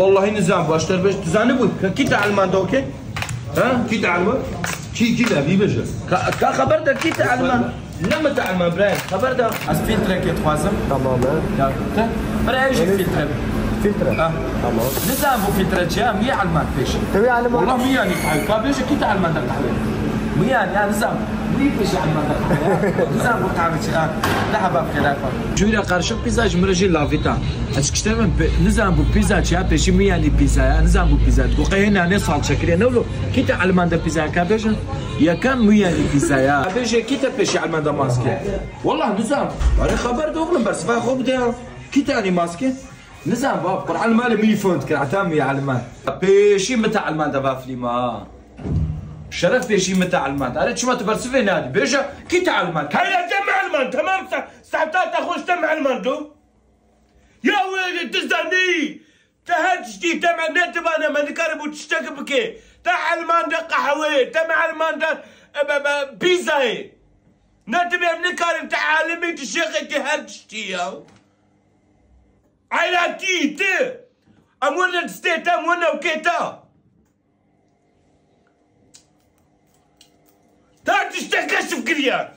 والله نزام باشتر باش تزانبوي كي تعلمان دوكي ها كي تعلمان كي لابي بجا كا خبر ده كي تعلمان لما تعلمان براين خبر ده از فلتر كي توازم تماما يا براين يجي فلتر تمام نزام بو فلتر جا 100 علمان فيش تبي علمان والله 100 يعني كا بيجي كي تعلمان ده تحويل 100 يعني نزام ليه فيش علمان ده نزام بو تعمل ذهب خلافه جويرا قرشق بيزاج مرجي لافيتا اشكشتم نزام بو بيزا چا پیش میانی پیزا نزام بو پیزا دو قهنا نه سال شکری نولو کیت علمان ده پیزا کابج یا کم میانی پیزا یا کابج کیت پیش علمان ده ماسکه والله نزام انا خبر دوغلم بس فا خوب ده کیت اني ماسکه نزام باب قرعه المال 100 فونت كرعتام يا علمان بيشي متى علمان ده بافلي ما شرف بيشي متى علمان انا شو ما تبرسفي نادي بيجا كيت علمان هيا جمع علمان تمام ساعتات اخوش تم علمان دو يا ولد تزني تهجتي تمع نتب انا ما نكرب وتشتكي بكي تاع علمان ده قهوه تم علمان ده بيزاي نتب نكرب تاع عالمي تشيخي تهجتي يا عيلاتي تي امونا تستيتا امونا وكيتا تا تشتكي في كريان